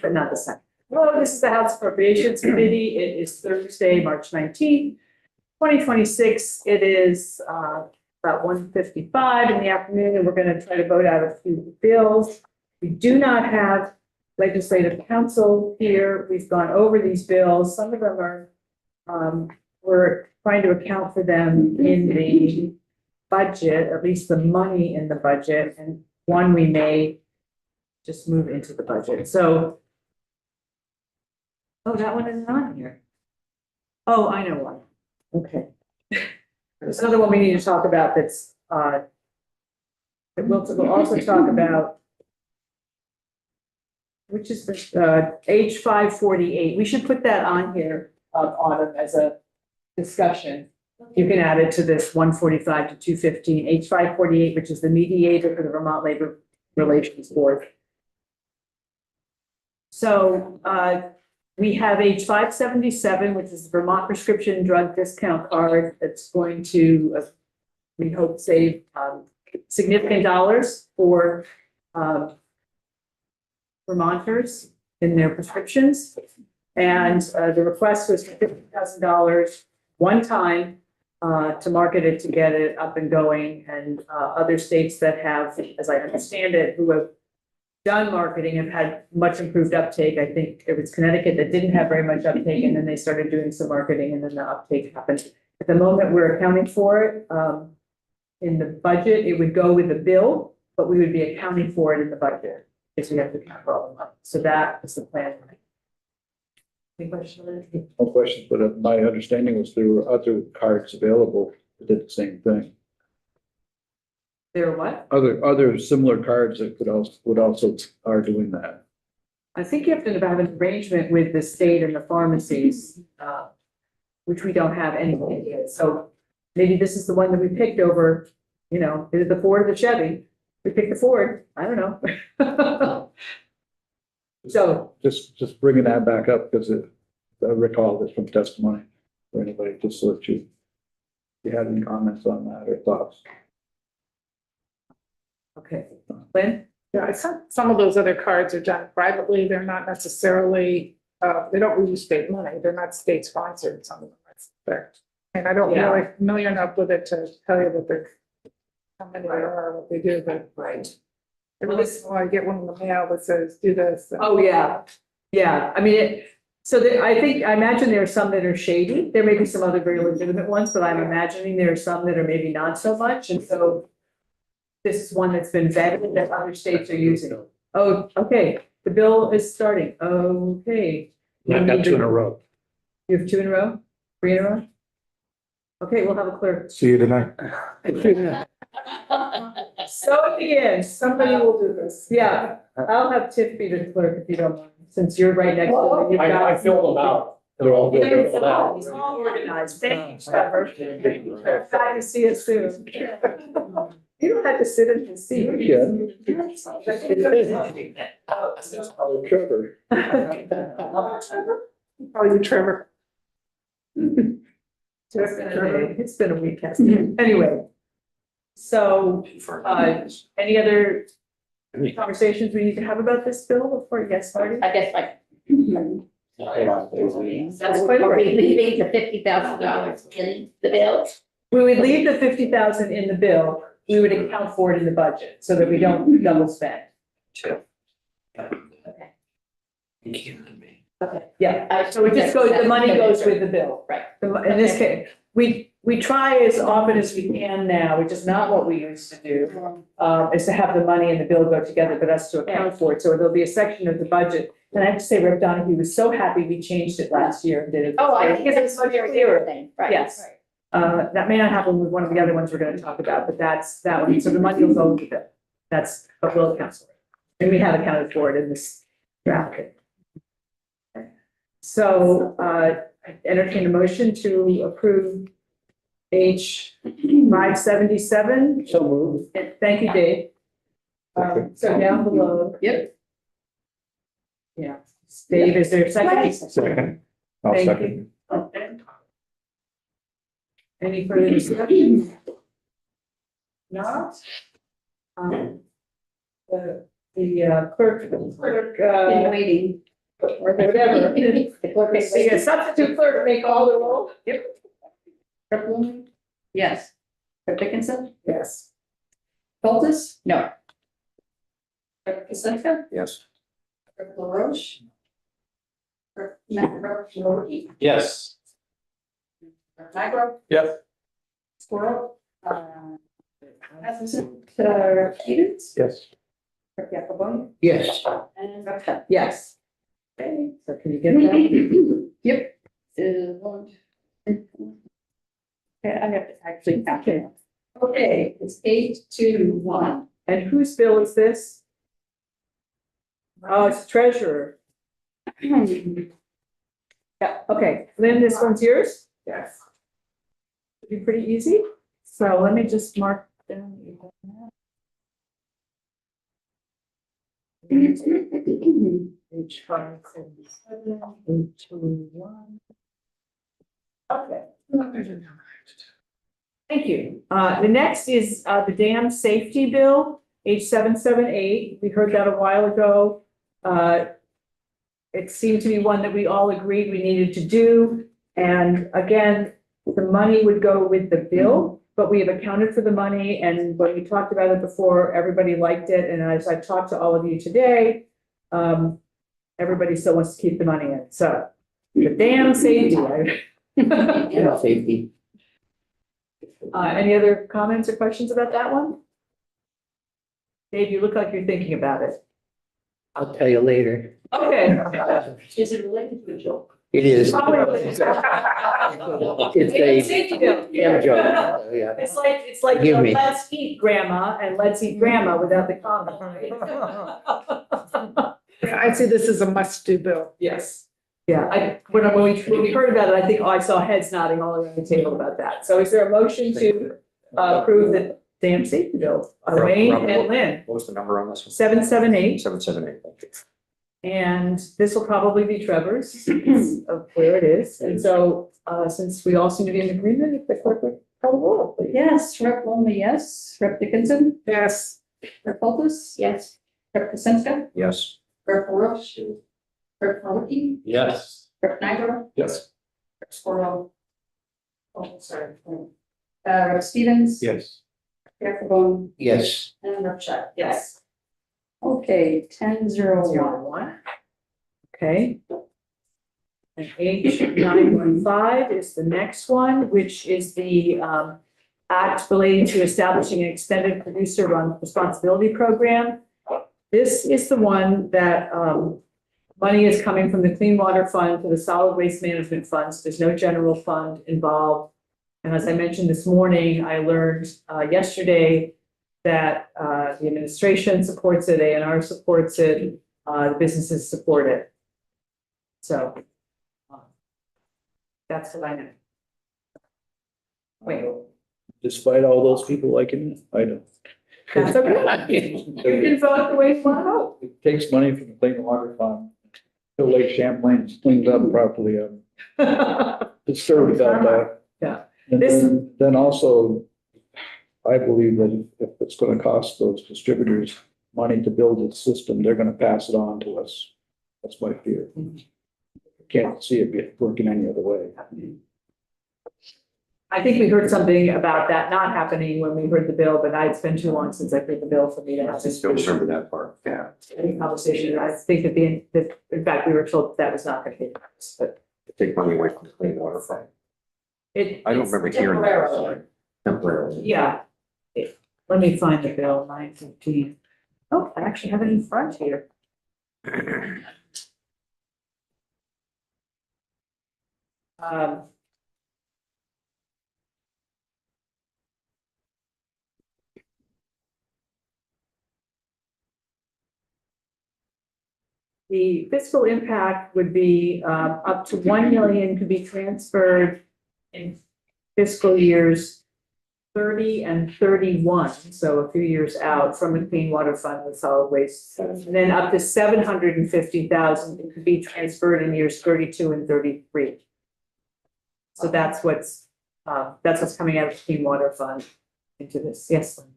but not the second. Hello, this is the House Appropriations Committee. It is Thursday, March 19th, 2026. It is about 1:55 in the afternoon, and we're going to try to vote out a few bills. We do not have legislative counsel here. We've gone over these bills. Some of them are, we're trying to account for them in the budget, at least the money in the budget, and one we may just move into the budget. So, oh, that one isn't on here. Oh, I know one. Okay. There's another one we need to talk about that's, that we'll also talk about, which is the H548. We should put that on here, Autumn, as a discussion. You can add it to this 145 to 215, H548, which is the mediator for the Vermont Labor Relations Board. So we have H577, which is the Vermont Prescription Drug Discount Card. That's going to, we hope, save significant dollars for Vermonters in their prescriptions. And the request was for $50,000 one time to market it, to get it up and going. And other states that have, as I understand it, who have done marketing have had much improved uptake. I think it was Connecticut that didn't have very much uptake, and then they started doing some marketing, and then the uptake happened. At the moment, we're accounting for it in the budget. It would go with the bill, but we would be accounting for it in the budget because we have to account for all the money. So that is the plan. Any questions? No questions, but my understanding was there were other cards available that did the same thing. There are what? Other similar cards that would also are doing that. I think you have to have an arrangement with the state and the pharmacies, which we don't have anything yet. So maybe this is the one that we picked over, you know, is it the Ford or the Chevy? We picked the Ford. I don't know. So just bringing that back up because I recall this from testimony for anybody, just so that you had any comments on that or thoughts. okay, Lynn? Yeah, I thought some of those other cards are done privately. They're not necessarily, they don't use state money. They're not state sponsored, some of them, that's correct. And I don't Yeah. really familiar enough with it to tell you that they're, how many there are, what they do, but. Right. Every once in a while I get one in the mail that says, do this. Oh, yeah. Yeah, I mean, I imagine there are some that are shady. There may be some other very legitimate ones, but I'm imagining there are some that are maybe not so much. And so this is one that's been vetted that other states are using. Oh, okay. The bill is starting. Okay. I've got 2 in a row. You have 2 in a row? 3 in a row? Okay, we'll have a clerk. See you tonight. So it begins. Somebody will do this. Yeah, I'll have Tiff be the clerk if you don't mind, since you're right next to me. I filled them out. They're all good. They're filled out. It's all organized. Thank you, Trevor. Glad to see you soon. You don't have to sit in his seat. Trevor. Oh, you Trevor. It's been a week, hasn't it? Anyway. So, any other conversations we need to have about this bill before you get started? I guess like. That's quite a Are we rate. leaving the $50,000 in the bill? We would leave the 50,000 in the bill. We would account for it in the budget so that we don't double spend. Okay. Okay, yeah, so it just goes, the money goes with the bill. Right. In this case, we try as often as we can now, which is not what we used to do, is to have the money and the bill go together, but us to account for it. So there'll be a section of the budget. And I have to say, Rep. Donahue was so happy we changed it last year and did it. Oh, I think Because it's a very clear thing, right? Yes. That may not happen with one of the other ones we're gonna talk about, but that's that one. So the money will go with the bill. That's what we'll account for. And we have accounted for it in this draft. So, entertain a motion to approve H577. So moved. And thank you, Dave. So down below. Yep. Yeah, Dave, is there a second? Second. I'll Thank second. you. Okay. Any further discussion? Not? The the clerk, In or waiting. whatever. The clerk is The substitute clerk may call the roll. Yep. Clerk Blumen? Yes. Clerk Dickinson? Yes. Feltus? No. Clerk Pacheco? Yes. Clerk LaRoche? Clerk Roche? Yes. Clerk Nigro? Yes. Squirrel? Assistant, Stevens? Yes. Clerk Yakobon? Yes. And Rep. Hunt. Yes. Okay, so can you get that? Yep. One. Okay, I have to actually count it. Okay, it's 8-2-1. And whose bill is this? Oh, it's treasurer. Yeah, okay. Lynn, this one's yours? Yes. Should be pretty easy. So let me just mark down. Page 577, 821. Okay. Thank you. The next is the dam safety bill, H778. We heard that a while ago. It seemed to be one that we all agreed we needed to do. And again, the money would go with the bill, but we have accounted for the money. And when we talked about it before, everybody liked it. And as I've talked to all of you today, everybody still wants to keep the money in. So the dam safety. Yeah, safety. Any other comments or questions about that one? Dave, you look like you're thinking about it. I'll tell you later. Okay. Is it related to a joke? It is. Probably. It's Safety a bill. damn joke. Yeah. It's like Give me. let's eat grandma and let's eat grandma without the comma. Yeah, I see this as a must-do bill. Yes. Yeah, when we heard about it, I think, I saw heads nodding all around the table about that. So is there a motion to approve the dam safety bill? Wayne and Lynn, What was the number on this one? 778. 778, thank you. And this will probably be Trevor's of where it is. And so, since we all seem to be in agreement, if the clerk would call the roll, please. Yes, Rep. Blumen, yes. Rep. Dickinson? Yes. Rep. Feltus? Yes. Rep. Pacheco? Yes. Clerk LaRoche? Clerk Markey? Yes. Clerk Nigro? Yes. Clerk Squirrel? Oh, sorry. Rep. Stevens? Yes. Yakobon? Yes. And Rep. Hunt. Yes. Okay, 10-0-1. 1. Okay. And H915 is the next one, which is the act relating to establishing an extended producer run responsibility program. This is the one that money is coming from the Clean Water Fund to the Solid Waste Management Funds. There's no general fund involved. And as I mentioned this morning, I learned yesterday that the administration supports it, A&R supports it, the businesses support it. So that's what I know. Wait, Despite all those people liking it, I don't. that's okay. You can vote the way you want to vote. It takes money from the Clean Water Fund. Till Lake Champlain is cleaned up properly. It's served without that. Yeah. And This- then also, I believe that if it's gonna cost those distributors money to build a system, they're gonna pass it on to us. That's my fear. Can't see it working any other way. I think we heard something about that not happening when we heard the bill, but it's been too long since I heard the bill for me to I have just don't remember that part, yeah. any conversation. I think that in fact, we were told that was not going to be, but Take money away from the clean water fund. it. I don't it's remember hearing that. temporarily. sorry. Temporarily. Yeah. Let me find the bill, 915. Oh, I actually have it in front here. Um, The fiscal impact would be up to 1 million could be transferred in fiscal years 30 and 31, so a few years out from the Clean Water Fund with solid waste. And then up to 750,000 could be transferred in years 32 and 33. So that's what's coming out of the Clean Water Fund into this. Yes, Lynn.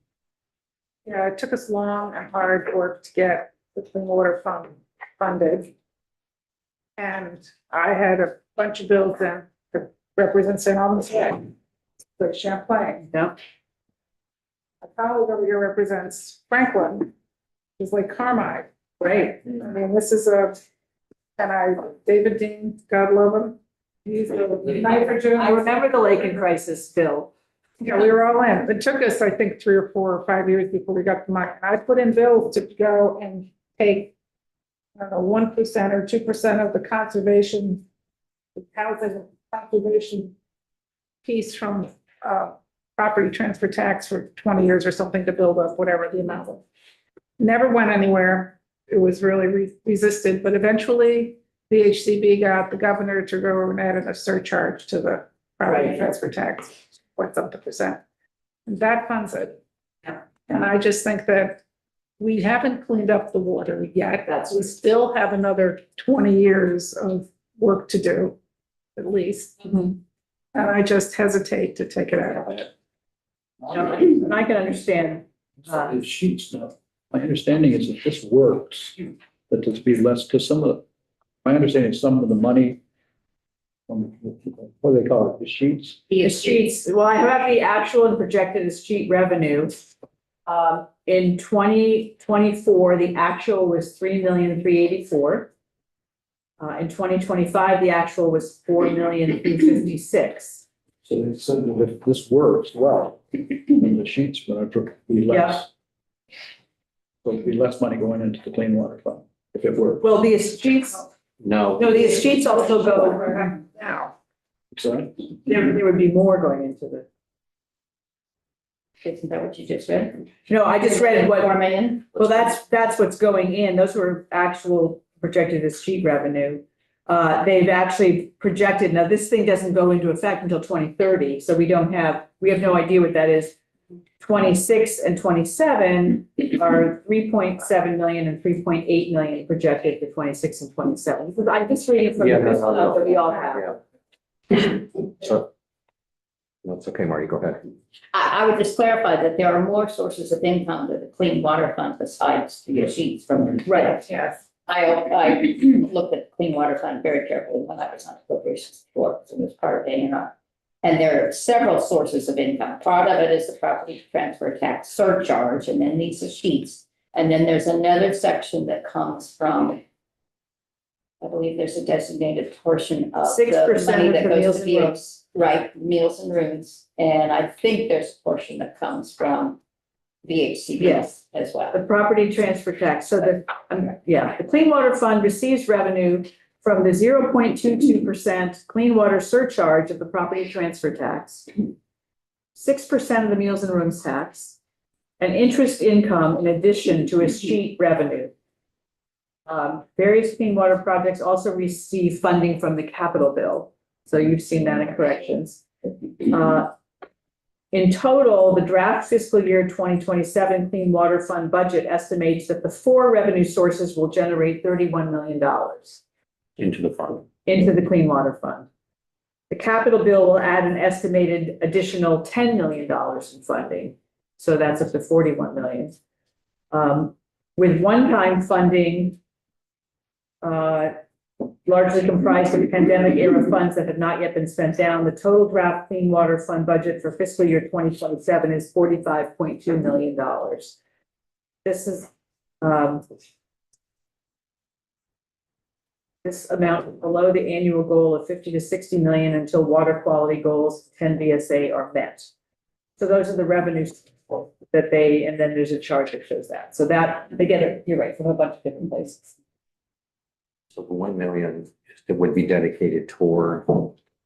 Yeah, it took us long and hard work to get the clean water fund funded. And I had a bunch of bills in that represent St. Albans Way, the Champlain. Yeah. A colleague over here represents Franklin, who's like Carmine. Great. I mean, this is David Dean, God love him. He's a nitrogen. I remember the Lakin crisis, Bill. Yeah, we were all in. It took us, I think, 3 or 4 or 5 years before we got the money. I put in bills to go and take, I don't know, 1% or 2% of the conservation, the housing conservation piece from property transfer tax for 20 years or something to build up whatever the amount was. Never went anywhere. It was really resisted, but eventually the HCB got the governor to go and add a surcharge to the property Right. transfer tax, what's up to percent. And that funds it. Yeah. And I just think that we haven't cleaned up the water yet. We still have another 20 years of work to do, at least. Mhm. And I just hesitate to take it out of it. And I can understand. The sheets now, my understanding is that this works, that there's be less, because my understanding is some of the money from, what do they call it, the sheets? The sheets, well, I have the actual and projected as sheet revenue. In 2024, the actual was 3,384,000. In 2025, the actual was 4,356,000. So they said that if this works well, then the sheets are going to be less. So it'll be less money going into the clean water fund, if it works. Well, the sheets, No. no, the sheets also go, Now, So, there would be more going into the. Isn't that what you just read? No, I just read what, 4 million? well, that's what's going in. Those were actual projected as sheet revenue. They've actually projected, now this thing doesn't go into effect until 2030, so we have no idea what that is. 26 and 27 are 3.7 million and 3.8 million projected for 26 and 27. I'm just reading from the list that we all have. So, no, it's okay, Marty, go ahead. I would just clarify that there are more sources of income to the Clean Water Fund besides the sheets from the. Right. yes. I looked at the Clean Water Fund very carefully when I was on appropriations before, so it was part of A&R. And there are several sources of income. Part of it is the property transfer tax surcharge, and then these are sheets. And then there's another section that comes from, I believe there's a designated portion of the 6% money of that the goes meals to and the, rooms. right, meals and rooms. And I think there's a portion that comes from VHCB Yes. as well. The property transfer tax, so the Clean Water Fund receives revenue from the 0.22% clean water surcharge of the property transfer tax, 6% of the meals and rooms tax, and interest income in addition to its sheet revenue. Various clean water projects also receive funding from the capital bill. So you've seen that in corrections. In total, the draft fiscal year 2027 Clean Water Fund budget estimates that the 4 revenue sources will generate $31 million Into the fund. into the Clean Water Fund. The capital bill will add an estimated additional $10 million in funding. So that's up to 41 million. With one-time funding, largely comprised of pandemic era funds that have not yet been spent down, the total draft Clean Water Fund budget for fiscal year 2027 is $45.2 million. This is, this amount below the annual goal of 50 to 60 million until water quality goals 10 VSA are met. So those are the revenues that and then there's a chart that shows that. So that, they get it, you're right, from a bunch of different places. So the 1 million that would be dedicated toward.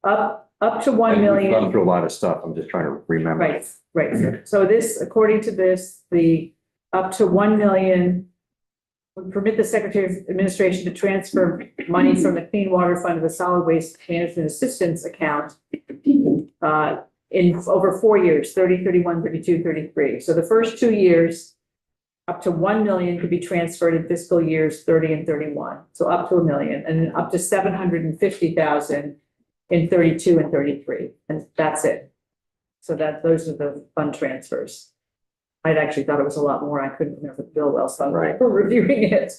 Up to 1 We've million. gone through a lot of stuff. I'm just trying to remember. Right. So this, according to this, the up to 1 million would permit the Secretary of Administration to transfer money from the Clean Water Fund to the Solid Waste Management Assistance account in over 4 years, 30, 31, 32, 33. So the first 2 years, up to 1 million could be transferred in fiscal years 30 and 31. So up to 1 million, and then up to 750,000 in 32 and 33. And that's it. So those are the fund transfers. I'd actually thought it was a lot more. I couldn't remember the bill well, so I'm Right. reviewing it.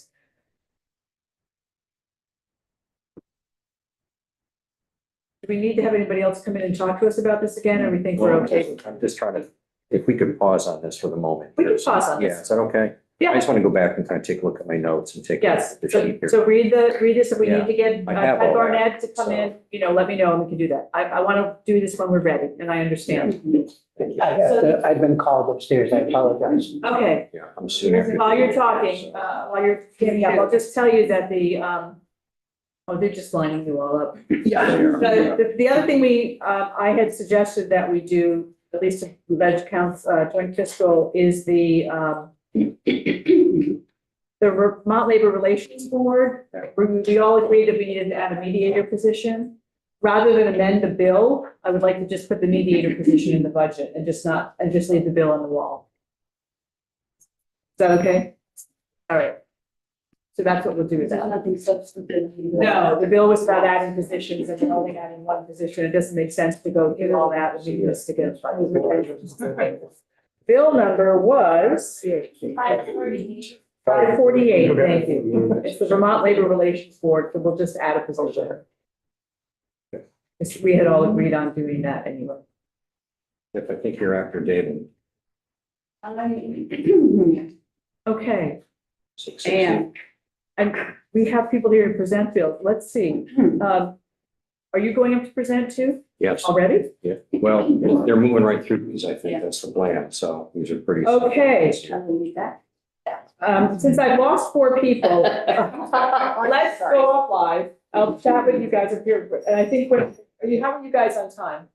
Do we need to have anybody else come in and talk to us about this again, or we think we're okay? I'm just trying to, if we could pause on this for the moment. We can pause on this. Yeah, is that okay? Yeah. I just want to go back and kind of take a look at my notes and take. Yes, the so, sheet here. so read this, if we need to get I have Ted all that, Barnett to come in, let me know and we can do that. I want to do this when we're ready, and I understand. I've been called upstairs, I apologize. Okay, Yeah, I'm assuming. while you're talking, while you're getting up, I'll just tell you that they're just lining you all up. Yeah. The other thing I had suggested that we do, at least to ledge counts, joint fiscal, is the Vermont Labor Relations Board. We all agreed that we needed to add a mediator position. Rather than amend the bill, I would like to just put the mediator position in the budget and just leave the bill on the wall. Is that okay? All right. So that's what we'll do with that. Nothing substantive. No, the bill was about adding positions and we're only adding one position. It doesn't make sense to go through all that. We need this to get. Bill number was 548, thank you. It's the Vermont Labor Relations Board, so we'll just add a position. We had all agreed on doing that anyway. If I think you're after David. Okay, 660. and we have people here to present, Bill. Let's see. Are you going up to present too Yes, already? yeah. Well, they're moving right through these. I think that's the plan. So these are pretty. Okay. I will need that. Since I've lost 4 people, let's go up live. I'll chat with you guys up here, and I think how are you guys on time?